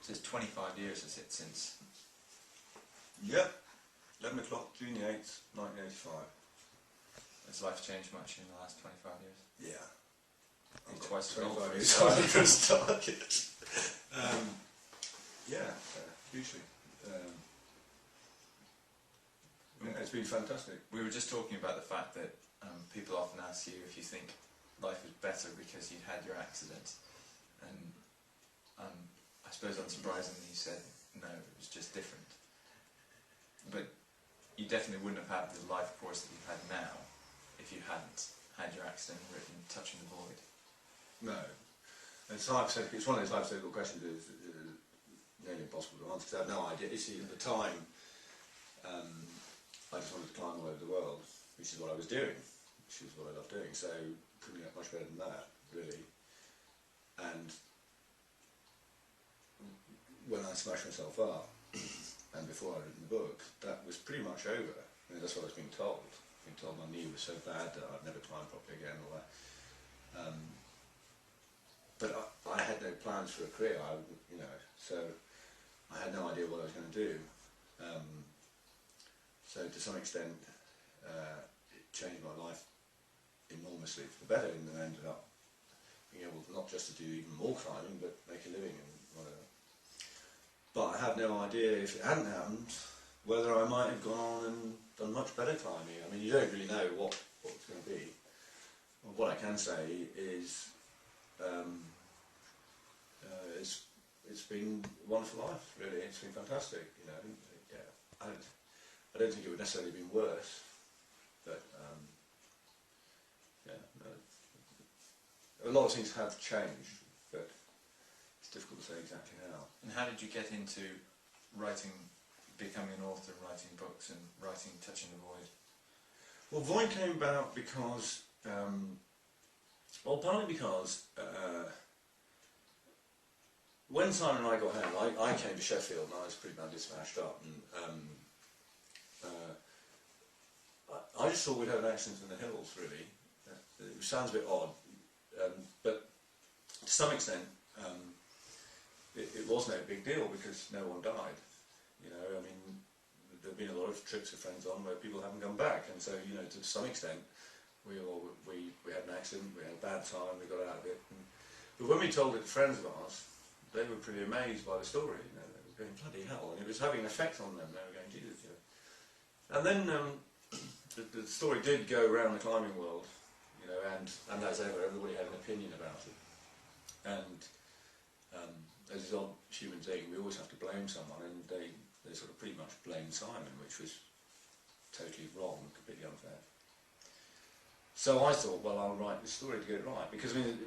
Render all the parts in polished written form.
So it's 25 years, is it, since? Yep, 11 o'clock, June the 8th, 1985. Has life changed much in the last 25 years? Yeah. You're twice as old 25 for years a start. for a start, yes. Yeah, hugely. Yeah, it's been fantastic. We were just talking about the fact that people often ask you if you think life was better because you had your accident, and I suppose unsurprisingly you said no, it was just different. But you definitely wouldn't have had the life course that you've had now if you hadn't had your accident and written Touching the Void. No. It's one of those hypothetical questions that is nearly impossible to answer, because I have no idea. You see, at the time, I just wanted to climb all over the world, which is what I was doing, which is what I love doing, so couldn't get much better than that, really. And when I smashed myself up, and before I'd written the book, that was pretty much over. I mean, that's what I was being told. Being told my knee was so bad that I'd never climb properly again, all that. But I had no plans for a career, so I had no idea what I was going to do. So to some extent, it changed my life enormously for the better, and I ended up being able not just to do even more climbing, but make a living and whatever. But I had no idea, if it hadn't happened, whether I might have gone on and done much better climbing. I mean, you don't really know what it's going to be. Well, what I can say is it's been a wonderful life, really. It's been fantastic, Yeah, I don't think it would necessarily have been worse, but yeah, no. A lot of things have changed, but it's difficult to say exactly how. And how did you get into writing, becoming an author, writing books and writing Touching the Void? Well, Void came about because, partly because when Simon and I got home, I came to Sheffield and I was pretty badly smashed up, and I just thought we'd had an accident in the hills, really. It sounds a bit odd, but to some extent it was no big deal because no one died. I mean, there have been a lot of trips with friends on where people haven't come back, and so to some extent we had an accident, we had a bad time, we got out of it. But when we told it to friends of ours, they were pretty amazed by the story. They were going, bloody hell, and it was having an effect on them. They were going, Jesus. And then the story did go around the climbing world, and as ever, everybody had an opinion about it. And as is odd human thing, we always have to blame someone, and they sort of pretty much blamed Simon, which was totally wrong, completely unfair. So I thought, well, I'll write this story to get it right, because I mean,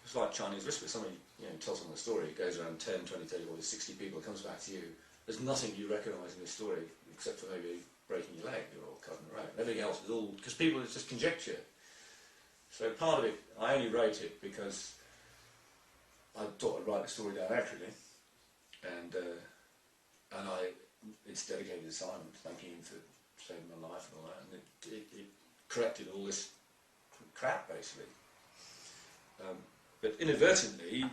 it's like Chinese whisper. Somebody tells someone a story, it goes around 10, 20, 30, 40, 60 people, it comes back to you. There's nothing you recognise in this story, except for maybe breaking your leg or cutting the road. Everything else is all, because people, it's just conjecture. So part of it, I only wrote it because I thought I'd write the story down accurately, and it's dedicated to Simon, thanking him for saving my life and all that, and it corrected all this crap, basically. But inadvertently,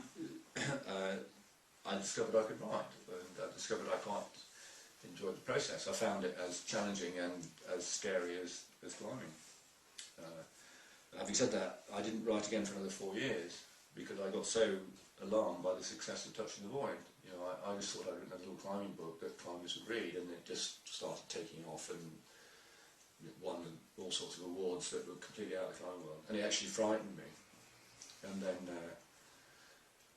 I discovered I could write, and I discovered I quite enjoyed the process. I found it as challenging and as scary as climbing. Having said that, I didn't write again for another 4 years because I got so alarmed by the success of Touching the Void. I just thought I'd written a little climbing book that climbers would read, and it just started taking off and it won all sorts of awards that were completely out of the climbing world, and it actually frightened me. And then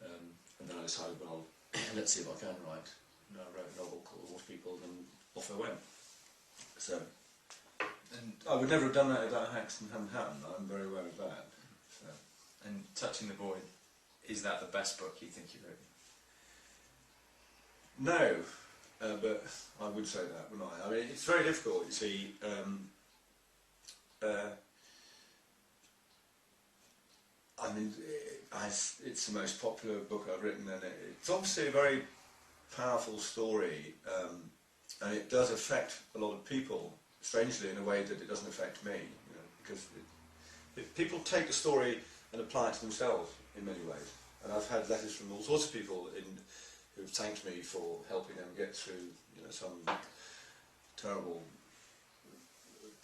I decided, well, let's see if I can write. And I wrote a novel called Horse People, and off I went. So, and I would never have done that if that accident hadn't happened. I'm very aware of that. So. And Touching the Void, is that the best book you think you've written? No, but I would say that, wouldn't I? I mean, it's very difficult, you see. I mean, it's the most popular book I've written, and it's obviously a very powerful story, and it does affect a lot of people, strangely, in a way that it doesn't affect me, because people take the story and apply it to themselves in many ways. And I've had letters from all sorts of people who've thanked me for helping them get through, you know, some terrible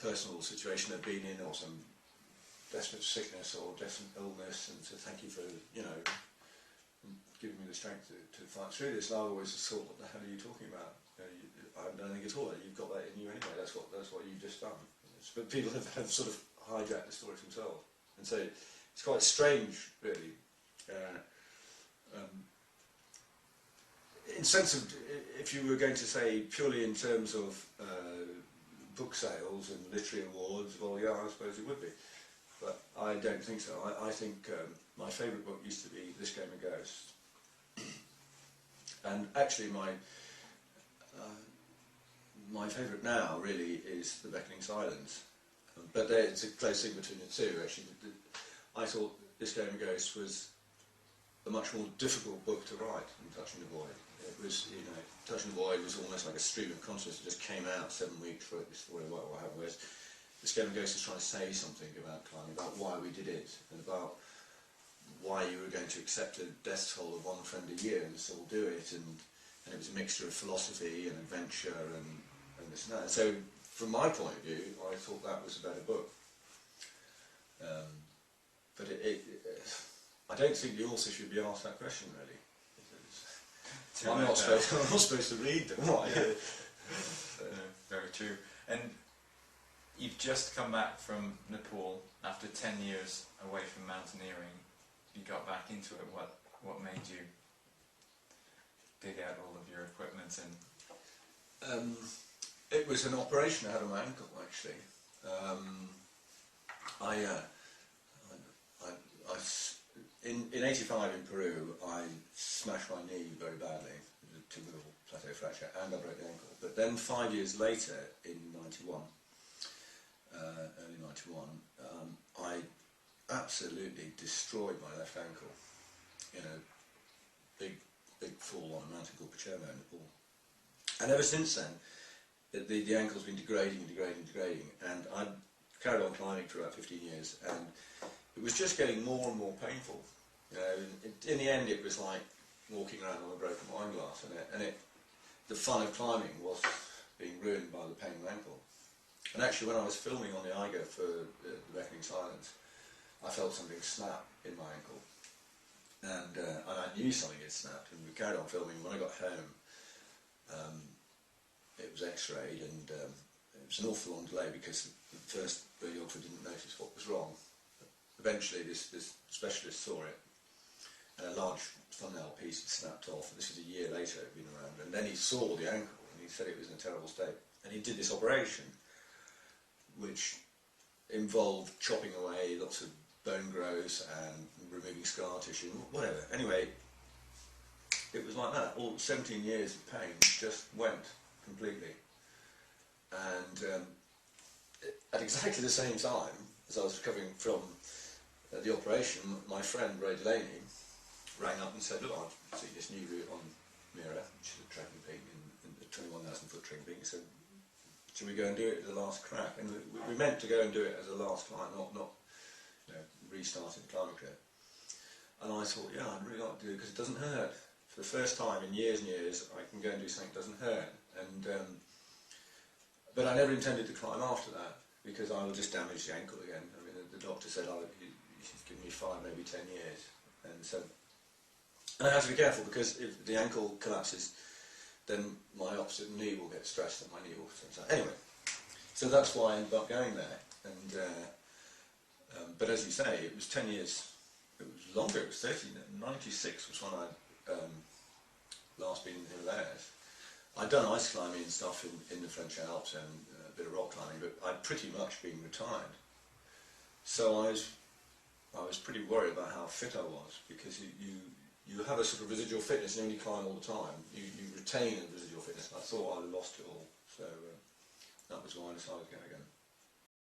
personal situation they've been in, or some desperate sickness or desperate illness, and to thank you for, you know, giving me the strength to fight through this. And I always thought, what the hell are you talking about? You know, I haven't done anything at all. You've got that in you anyway. That's what you've just done. But people have sort of hijacked the story themselves, and so it's quite strange, really. In sense of, if you were going to say purely in terms of book sales and literary awards, well, yeah, I suppose it would be. But I don't think so. I think my favourite book used to be This Game of Ghosts. And actually my favourite now really is The Beckoning Silence. But it's a close thing between the two, actually. I thought This Game of Ghosts was a much more difficult book to write than Touching the Void. It was, you know, Touching the Void was almost like a stream of consciousness. It just came out 7 weeks for it, before what happened. Whereas This Game of Ghosts is trying to say something about climbing, about why we did it, and about why you were going to accept a death toll of one friend a year and still do it, and it was a mixture of philosophy and adventure and this and that. So from my point of view, I thought that was a better book. But I don't think the author should be asked that question, really. I'm not supposed to read them, am I? Yeah. No, very true. And you've just come back from Nepal after 10 years away from mountaineering. You got back into it. What made you dig out all of your equipment and? It was an operation I had on my ankle, actually. In '85 in Peru, I smashed my knee very badly, a typical plateau fracture, and I broke the ankle. But then 5 years later, in '91, early '91, I absolutely destroyed my left ankle in a big fall on a mountain called Pachermo in Nepal. And ever since then, the ankle's been degrading, and I carried on climbing for about 15 years, and it was just getting more and more painful. You know, in the end, it was like walking around on a broken wine glass, and the fun of climbing was being ruined by the pain of the ankle. And actually, when I was filming on the Eiger for The Beckoning Silence, I felt something snap in my ankle, and I knew something had snapped, and we carried on filming. When I got home, it was x-rayed, and it was an awful long delay because the first radiographer didn't notice what was wrong. Eventually this specialist saw it, and a large thumbnail piece had snapped off, and this was a year later, it had been around, and then he saw the ankle, and he said it was in a terrible state. And he did this operation, which involved chopping away lots of bone growth and removing scar tissue, whatever. Anyway, it was like that. All 17 years of pain just went completely. And at exactly the same time as I was recovering from the operation, my friend Ray Delaney rang up and said, look, I've seen this new route on Mira, which is a trekking peak, in the 21,000 foot trekking peak. He said, should we go and do it at the last crack? And we meant to go and do it as a last climb, not you know, restarting the climbing career. And I thought, yeah, I'd really like to do it because it doesn't hurt. For the first time in years and years, I can go and do something that doesn't hurt. And but I never intended to climb after that, because I will just damage the ankle again. I mean, the doctor said, oh, she's given me 5, maybe 10 years. And so, and I have to be careful, because if the ankle collapses, then my opposite knee will get stressed and my knee will. So anyway, so that's why I ended up going there. And but as you say, it was 10 years. It was longer. It was 96 was when I'd last been in the Himalayas. I'd done ice climbing and stuff in the French Alps and a bit of rock climbing, but I'd pretty much been retired. So I was pretty worried about how fit I was, because you have a sort of residual fitness, and when you climb all the time, you retain a residual fitness. I thought I'd lost it all, so that was why I decided to go again.